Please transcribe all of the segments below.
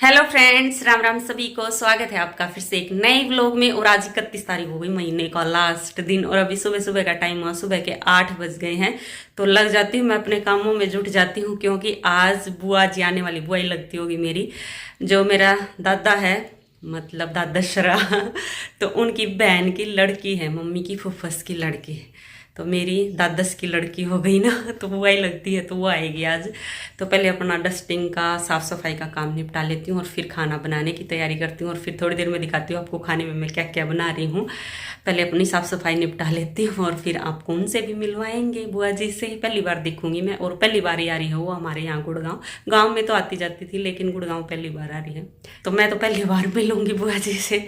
Hello friends, Ram Ram सभी को। स्वागत है आपका फिर से एक नए व्लॉग में। और आज 31 तारीख हो गई, महीने का लास्ट दिन, और अभी सुबह सुबह का टाइम हुआ, सुबह के 8 बज गए हैं। तो लग जाती हूँ मैं अपने कामों में, जुट जाती हूँ, क्योंकि आज बुआ जी आने वाली, बुआ ही लगती होगी मेरी, जो मेरा दादा है, मतलब दादशरा तो उनकी बहन की लड़की है, मम्मी की फुफ्फस की लड़की। तो मेरी दादस की लड़की हो गई ना, तो वो ही लगती है, तो वो आएगी आज। तो पहले अपना डस्टिंग का, साफ़ सफाई का काम निपटा लेती हूँ और फिर खाना बनाने की तैयारी करती हूँ। और फिर थोड़ी देर में दिखाती हूँ आपको खाने में मैं क्या क्या बना रही हूँ। पहले अपनी साफ़ सफाई निपटा लेती हूँ और फिर आपको उनसे भी मिलवाएंगे, बुआ जी से पहली बार दिखूंगी मैं। और पहली बार ही आ रही है वो हमारे यहाँ गुड़गांव। गाँव में तो आती जाती थी, लेकिन गुड़गांव पहली बार आ रही है, तो मैं तो पहली बार मिलूंगी बुआ जी से।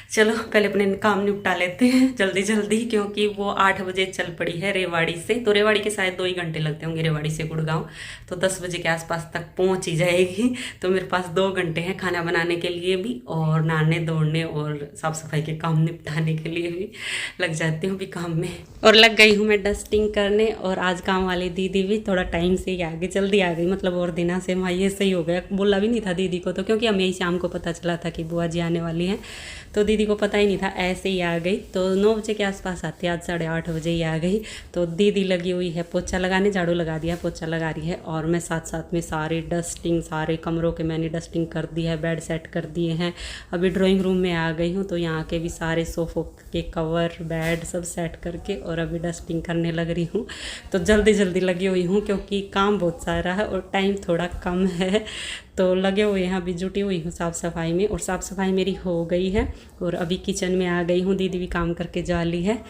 चलो पहले अपने काम निपटा लेते हैं जल्दी जल्दी, क्योंकि वो 8 बजे चल पड़ी है रेवाड़ी से। तो रेवाड़ी के शायद 2 ही घंटे लगते होंगे, रेवाड़ी से गुड़गांव। तो 10 बजे के आसपास तक पहुंच ही जाएगी। तो मेरे पास 2 घंटे हैं खाना बनाने के लिए भी, और नहाने दौड़ने और साफ सफाई के काम निपटाने के लिए भी लग जाती हूँ भी काम में। और लग गई हूँ मैं डस्टिंग करने। और आज काम वाली दीदी भी थोड़ा टाइम से ही आ गई, जल्दी आ गई, मतलब और दिना से माँ ये सही हो गया। बोला भी नहीं था दीदी को, तो क्योंकि हमें शाम को पता चला था कि बुआ जी आने वाली है, तो दीदी को पता ही नहीं था, ऐसे ही आ गई। तो 9 बजे के आसपास आती, आज 8:30 बजे ही आ गई। तो दीदी लगी हुई है पोछा लगाने, झाड़ू लगा दिया, पोछा लगा रही है, और मैं साथ साथ में सारी डस्टिंग, सारे कमरों के मैंने डस्टिंग कर दी है, बेड सेट कर दिए हैं। अभी ड्राइंग रूम में आ गई हूँ, तो यहाँ के भी सारे सोफ़ों के कवर, बेड सब सेट करके और अभी डस्टिंग करने लग रही हूँ। तो जल्दी जल्दी लगी हुई हूँ, क्योंकि काम बहुत सारा है और टाइम थोड़ा कम है। तो लगे हुए हैं, अभी जुटी हुई हूँ साफ़ सफाई में। और साफ़ सफाई मेरी हो गई है और अभी किचन में आ गई हूँ, दीदी भी काम करके जा ली है,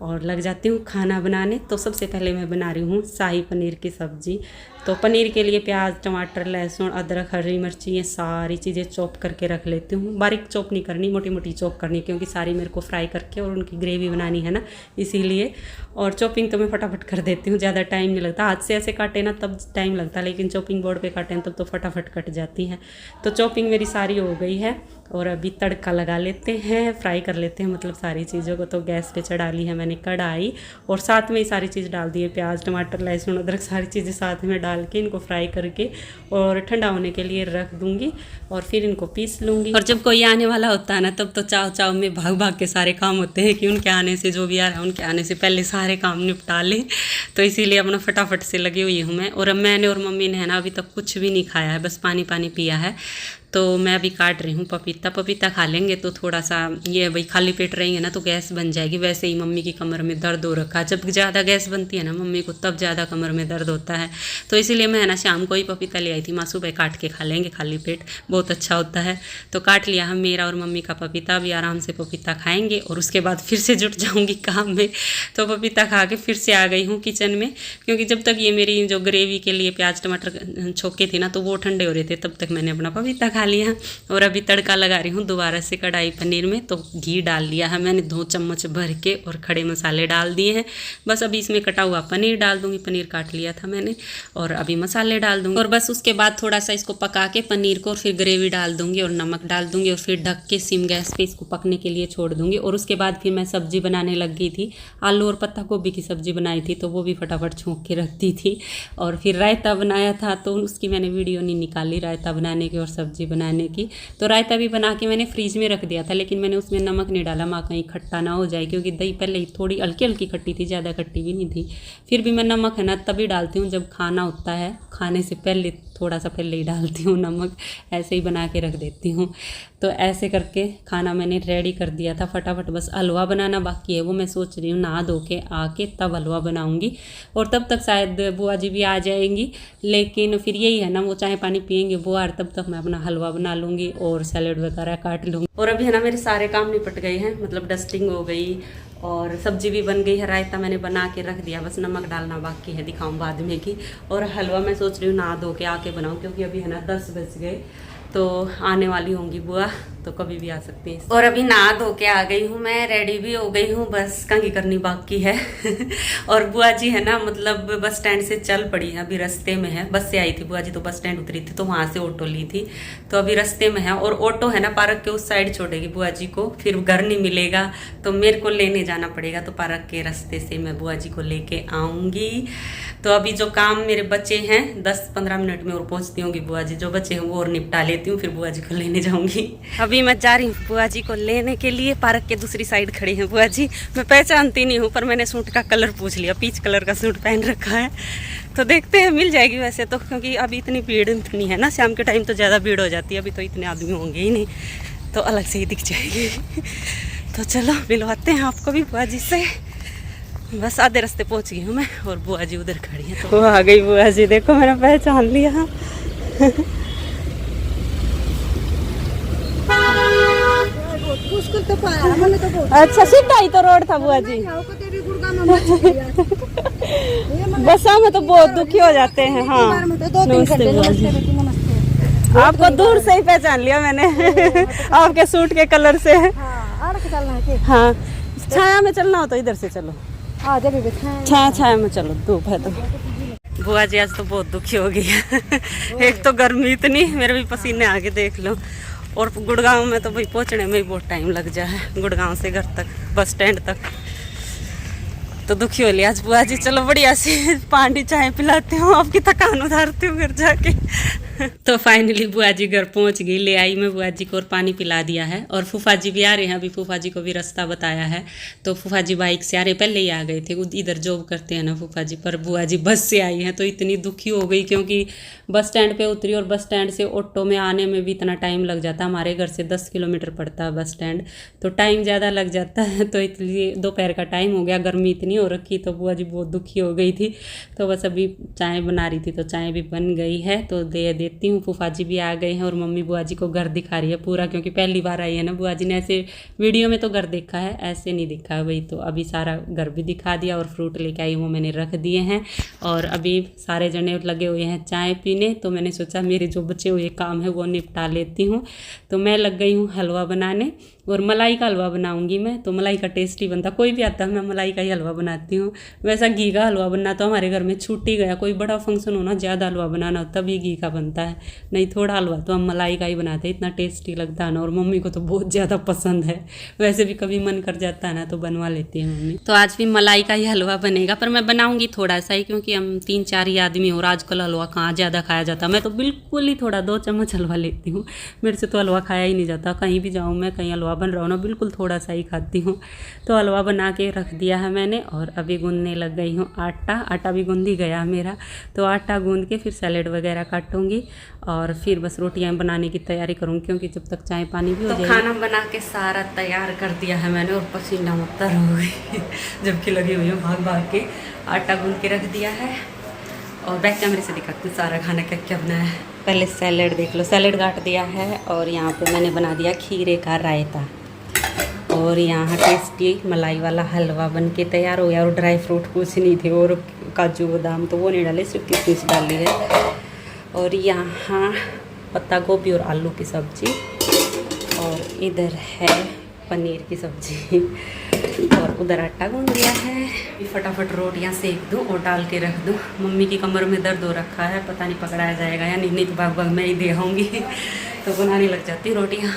और लग जाती हूँ खाना बनाने। तो सबसे पहले मैं बना रही हूँ शाही पनीर की सब्ज़ी। तो पनीर के लिए प्याज, टमाटर, लहसुन, अदरक, हरी मिर्ची, ये सारी चीज़ें चॉप करके रख लेती हूँ। बारीक चॉप नहीं करनी, मोटी मोटी चॉप करनी, क्योंकि सारी मेरे को फ्राई करके और उनकी ग्रेवी बनानी है ना, इसीलिए। और चॉपिंग तो मैं फटाफट कर देती हूँ, ज़्यादा टाइम नहीं लगता। हाथ से ऐसे काटे ना तब टाइम लगता, लेकिन चॉपिंग बोर्ड पे काटे तब तो फटाफट कट जाती है। तो चॉपिंग मेरी सारी हो गई है और अभी तड़का लगा लेते हैं, फ्राई कर लेते हैं, मतलब सारी चीज़ों को। तो गैस पे चढ़ा ली है मैंने कढ़ाई, और साथ में ही सारी चीज़ डाल दी है, प्याज, टमाटर, लहसुन, अदरक, सारी चीज़ें साथ में डाल के इनको फ्राई करके और ठंडा होने के लिए रख दूँगी, और फिर इनको पीस लूँगी। और जब कोई आने वाला होता है ना, तब तो चाव चाव में भाग भाग के सारे काम होते हैं कि उनके आने से, जो भी आ रहा है उनके आने से पहले सारे काम निपटा लें। तो इसीलिए अपना फटाफट से लगी हुई हूँ मैं। और अब मैंने और मम्मी ने है ना अभी तक कुछ भी नहीं खाया है, बस पानी पानी पिया है। तो मैं अभी काट रही हूँ पपीता। पपीता खा लेंगे तो थोड़ा सा ये, भाई खाली पेट रहेंगे ना तो गैस बन जाएगी। वैसे ही मम्मी की कमर में दर्द हो रखा है, जब ज़्यादा गैस बनती है ना मम्मी को, तब ज़्यादा कमर में दर्द होता है। तो इसीलिए मैं है ना शाम को ही पपीता ले आई थी, माँ सुबह काट के खा लेंगे खाली पेट, बहुत अच्छा होता है। तो काट लिया हम, मेरा और मम्मी का पपीता। भी आराम से पपीता खाएंगे और उसके बाद फिर से जुट जाऊँगी काम में। तो पपीता खा के फिर से आ गई हूँ किचन में, क्योंकि जब तक ये मेरी जो ग्रेवी के लिए प्याज टमाटर छोके थे ना, तो वो ठंडे हो रहे थे, तब तक मैंने अपना पपीता खा लिया। और अभी तड़का लगा रही हूँ दोबारा से कढ़ाई पनीर में। तो घी डाल लिया है मैंने 2 चम्मच भर के, और खड़े मसाले डाल दिए हैं। बस अभी इसमें कटा हुआ पनीर डाल दूँगी, पनीर काट लिया था मैंने, और अभी मसाले डाल दूँगी। और बस उसके बाद थोड़ा सा इसको पका के पनीर को, और फिर ग्रेवी डाल दूँगी और नमक डाल दूँगी, और फिर ढक के सिम गैस पे इसको पकने के लिए छोड़ दूँगी। और उसके बाद फिर मैं सब्ज़ी बनाने लग गई थी। आलू और पत्ता गोभी की सब्ज़ी बनाई थी, तो वो भी फटाफट छोंक के रख दी थी। और फिर रायता बनाया था, तो उसकी मैंने वीडियो नहीं निकाली, रायता बनाने की और सब्ज़ी बनाने की। तो रायता भी बना के मैंने फ्रीज में रख दिया था, लेकिन मैंने उसमें नमक नहीं डाला, माँ कहीं खट्टा ना हो जाए, क्योंकि दही पहले ही थोड़ी हल्की हल्की खट्टी थी, ज़्यादा खट्टी भी नहीं थी। फिर भी मैं नमक है ना तभी डालती हूँ जब खाना होता है, खाने से पहले थोड़ा सा पहले ही डालती हूँ नमक, ऐसे ही बना के रख देती हूँ। तो ऐसे करके खाना मैंने रेडी कर दिया था फटाफट। बस हलवा बनाना बाकी है, वो मैं सोच रही हूँ नहा धो के आके तब हलवा बनाऊँगी, और तब तक शायद बुआ जी भी आ जाएंगी। लेकिन फिर यही है ना, वो चाय पानी पियेंगे बुआ, तब तक मैं अपना हलवा बना लूँगी और सैलेड वगैरह काट लूँगी। और अभी है ना मेरे सारे काम निपट गए हैं, मतलब डस्टिंग हो गई और सब्जी भी बन गई है, रायता मैंने बना के रख दिया, बस नमक डालना बाकी है, दिखाऊं बाद में की। और हलवा मैं सोच रही हूँ नहा धो के आके बनाऊं, क्योंकि अभी है ना 10 बज गए, तो आने वाली होंगी बुआ, तो कभी भी आ सकती हैं। और अभी नहा धो के आ गई हूँ मैं, रेडी भी हो गई हूँ, बस कंघी करनी बाकी है और बुआ जी है ना, मतलब बस स्टैंड से चल पड़ी है, अभी रास्ते में है। बस से आई थी बुआ जी, तो बस स्टैंड उतरी थी, तो वहां से ऑटो ली थी, तो अभी रास्ते में है। और ऑटो है ना पार्क के उस साइड छोड़ेगी बुआ जी को, फिर घर नहीं मिलेगा, तो मेरे को लेने जाना पड़ेगा। तो पार्क के रास्ते से मैं बुआ जी को लेके आऊंगी। तो अभी जो काम मेरे बच्चे हैं 10-15 मिनट में और पहुंचती होंगी बुआ जी, जो बच्चे हैं वो और निपटा लेती लेती हूँ, फिर बुआ जी को लेने जाऊंगी। अभी मैं जा रही हूँ बुआ जी को लेने के लिए। पार्क के दूसरी साइड खड़ी हैं बुआ जी। मैं पहचानती नहीं हूँ, पर मैंने सूट का कलर पूछ लिया, पीच कलर का सूट पहन रखा है। तो देखते हैं मिल जाएगी वैसे तो, क्योंकि अभी इतनी भीड़ नहीं है ना, शाम के टाइम तो ज़्यादा भीड़ हो जाती है। अभी तो इतने आदमी होंगे ही नहीं, तो अलग से ही दिख जाएगी। तो चलो मिलवाते हैं आपको भी बुआ जी से। बस आधे रास्ते पहुंच गई हूँ मैं, और बुआ जी उधर खड़ी है। तो वो आ गई बुआ जी, देखो मैंने पहचान लिया। अच्छा सीधा ही तो रोड था बुआ जी। बसा में तो बहुत दुखी हो जाते हैं। हाँ नमस्ते बुआ जी, आपको दूर से ही पहचान लिया मैंने। आपके सूट के कलर से। हाँ छाया में चलना हो तो इधर से चलो, छाया में चलो, धूप है तो। बुआ जी आज तो बहुत दुखी हो गई है। एक तो गर्मी इतनी, मेरे भी पसीने आगे देख लो। और गुड़गांव में तो भाई पहुंचने में ही बहुत टाइम लग जाए है, गुड़गांव से घर तक, बस स्टैंड तक। तो दुखी हो लिया आज बुआ जी। चलो बढ़िया सी पानी चाय पिलाती हूँ, आपकी थकान उतारती हूँ घर जाके। तो फाइनली बुआ जी घर पहुंच गई। ले आई मैं बुआ जी को और पानी पिला दिया है। और फूफा जी भी आ रहे हैं, अभी फूफा जी को भी रास्ता बताया है। तो फूफा जी बाइक से आ रहे, पहले ही आ गए थे, इधर जॉब करते हैं ना फूफा जी। पर बुआ जी बस से आई हैं, तो इतनी दुखी हो गई, क्योंकि बस स्टैंड पे उतरी और बस स्टैंड से ऑटो में आने में भी इतना टाइम लग जाता है। हमारे घर से 10 किलोमीटर पड़ता है बस स्टैंड, तो टाइम ज़्यादा लग जाता है। तो इसलिए दोपहर का टाइम हो गया, गर्मी इतनी हो रखी, तो बुआ जी बहुत दुखी हो गई थी। तो बस अभी चाय बना रही थी, तो चाय भी बन गई है, तो दे देती हूँ। फूफा जी भी आ गए हैं और मम्मी बुआ जी को घर दिखा रही है पूरा, क्योंकि पहली बार आई है ना बुआ जी ने। ऐसे वीडियो में तो घर देखा है, ऐसे नहीं दिखा है भाई। तो अभी सारा घर भी दिखा दिया, और फ्रूट लेके आई वो मैंने रख दिए हैं। और अभी सारे जने लगे हुए हैं चाय पीने, तो मैंने सोचा मेरे जो बचे हुए काम है वो निपटा लेती हूँ। तो मैं लग गई हूँ हलवा बनाने, और मलाई का हलवा बनाऊंगी मैं। तो मलाई का टेस्टी बनता, कोई भी आता है मैं मलाई का ही हलवा बनाती हूँ। वैसा घी का हलवा बनना तो हमारे घर में छूट ही गया। कोई बड़ा फंक्शन हो ना, ज़्यादा हलवा बनाना हो तभी घी का बनता है, नहीं थोड़ा हलवा तो हम मलाई का ही बनाते हैं। इतना टेस्टी लगता है ना, और मम्मी को तो बहुत ज़्यादा पसंद है। वैसे भी कभी मन कर जाता है ना तो बनवा लेती है मम्मी। तो आज भी मलाई का ही हलवा बनेगा, पर मैं बनाऊंगी थोड़ा सा ही, क्योंकि हम 3-4 ही आदमी हो, और आजकल हलवा कहाँ ज़्यादा खाया जाता। मैं तो बिल्कुल ही थोड़ा 2 चम्मच हलवा लेती हूँ, मेरे से तो हलवा खाया ही नहीं जाता। कहीं भी जाऊँ मैं, कहीं हलवा बन रहा हो ना, बिल्कुल थोड़ा सा ही खाती हूँ। तो हलवा बना के रख दिया है मैंने, और अभी गूंदने लग गई हूँ आटा भी गूंद ही गया मेरा। तो आटा गूंद के फिर सैलेड वगैरह काटूंगी, और फिर बस रोटियां बनाने की तैयारी करूँगी, क्योंकि जब तक चाय पानी भी हो जाए। खाना बना के सारा तैयार कर दिया है मैंने, और पसीना मुत्तर हो गई जबकि लगी हुई हूँ भाग भाग के। आटा गूंद के रख दिया है, और बैक कैमरे से दिखाती हूँ सारा खाना क्या क्या बनाया है। पहले सैलेड देख लो, सैलेड काट दिया है, और यहाँ पे मैंने बना दिया खीरे का रायता, और यहाँ टेस्टी मलाई वाला हलवा बन के तैयार हो गया। और ड्राई फ्रूट कुछ नहीं थे, और काजू बादाम तो वो नहीं डाले, सिर्फ किशमिश डाली है। और यहाँ पत्ता गोभी और आलू की सब्ज़ी, और इधर है पनीर की सब्ज़ी, और उधर आटा गूंद दिया है। फटाफट रोटियां सेक दूँ और डाल के रख दूँ। मम्मी की कमर में दर्द हो रखा है, पता नहीं पकड़ाया जाएगा या नहीं, तो भाग भाग मैं ही दे आऊँगी। तो बनाने लग जाती रोटियाँ।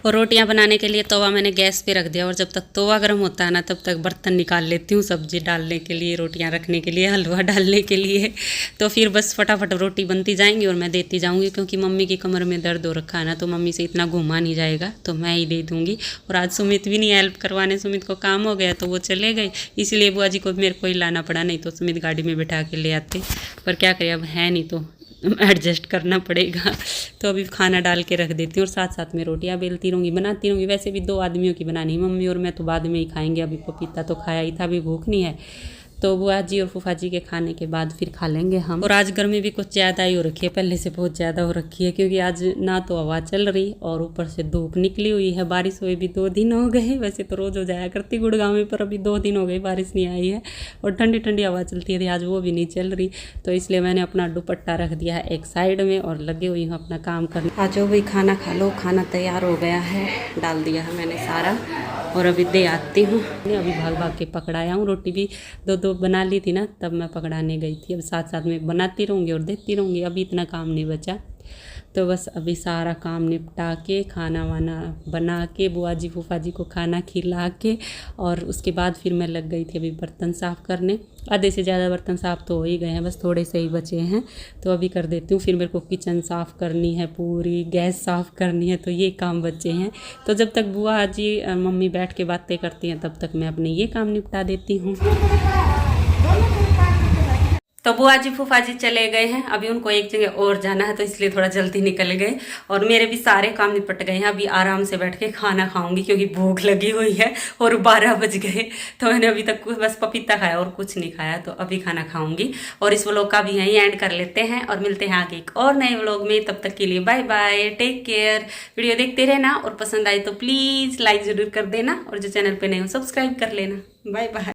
और रोटियां बनाने के लिए तवा मैंने गैस पे रख दिया, और जब तक तवा गर्म होता है ना तब तक बर्तन निकाल लेती हूँ, सब्जी डालने के लिए, रोटियां रखने के लिए, हलवा डालने के लिए। तो फिर बस फटाफट रोटी बनती जाएंगी और मैं देती जाऊँगी, क्योंकि मम्मी की कमर में दर्द हो रखा है ना, तो मम्मी से इतना घुमा नहीं जाएगा, तो मैं ही दे दूँगी। और आज सुमित भी नहीं हेल्प करवाने, सुमित को काम हो गया तो वो चले गए, इसलिए बुआ जी को मेरे को ही लाना पड़ा, नहीं तो सुमित गाड़ी में बैठा के ले आते। पर क्या करें, अब है नहीं तो एडजस्ट करना पड़ेगा। तो अभी खाना डाल के रख देती हूँ, और साथ साथ में रोटियां बेलती रहूँगी, बनाती रहूँगी। वैसे भी 2 आदमियों की बनानी, मम्मी और मैं तो बाद में ही खाएंगे, अभी पपीता तो खाया ही था, अभी भूख नहीं है। तो बुआ जी और फूफा जी के खाने के बाद फिर खा लेंगे हम। और आज गर्मी भी कुछ ज़्यादा ही हो रखी है, पहले से बहुत ज़्यादा हो रखी है, क्योंकि आज ना तो हवा चल रही और ऊपर से धूप निकली हुई है। बारिश हुई भी 2 दिन हो गए, वैसे तो रोज़ हो जाया करती गुड़गांव में, पर अभी 2 दिन हो गए बारिश नहीं आई है। और ठंडी ठंडी हवा चलती थी, आज वो भी नहीं चल रही। तो इसलिए मैंने अपना दुपट्टा रख दिया है एक साइड में, और लगे हुई हूँ अपना काम करने। आज भाई खाना खा लो, खाना तैयार हो गया है, डाल दिया है मैंने सारा, और अभी दे आती हूँ। अभी भाग भाग के पकड़ाया हूँ, रोटी भी 2-2 बना ली थी ना, तब मैं पकड़ाने गई थी। अब साथ साथ में बनाती रहूँगी और देती रहूँगी, अभी इतना काम नहीं बचा। तो बस अभी सारा काम निपटा के खाना वाना बना के बुआ जी फूफा जी को खाना खिला के और उसके बाद फिर मैं लग गई थी अभी बर्तन साफ़ करने। आधे से ज़्यादा बर्तन साफ़ तो हो ही गए हैं, बस थोड़े से ही बचे हैं तो अभी कर देती हूँ। फिर मेरे को किचन साफ़ करनी है, पूरी गैस साफ़ करनी है, तो ये काम बचे हैं। तो जब तक बुआ जी मम्मी बैठ के बातें करती हैं तब तक मैं अपने ये काम निपटा देती हूँ। तो बुआ जी फूफा जी चले गए हैं, अभी उनको एक जगह और जाना है तो इसलिए थोड़ा जल्दी निकल गए और मेरे भी सारे काम निपट गए हैं। अभी आराम से बैठ के खाना खाऊंगी क्योंकि भूख लगी हुई है और 12 बज गए। तो मैंने अभी तक बस पपीता खाया और कुछ नहीं खाया, तो अभी खाना खाऊंगी और इस व्लॉग का भी यहीं एंड कर लेते हैं और मिलते हैं आगे एक और नए व्लॉग में। तब तक के लिए bye bye, take care. Video देखते रहना और पसंद आए तो प्लीज़ लाइक ज़रूर कर देना और जो चैनल पर नए हो सब्सक्राइब कर लेना। Bye bye.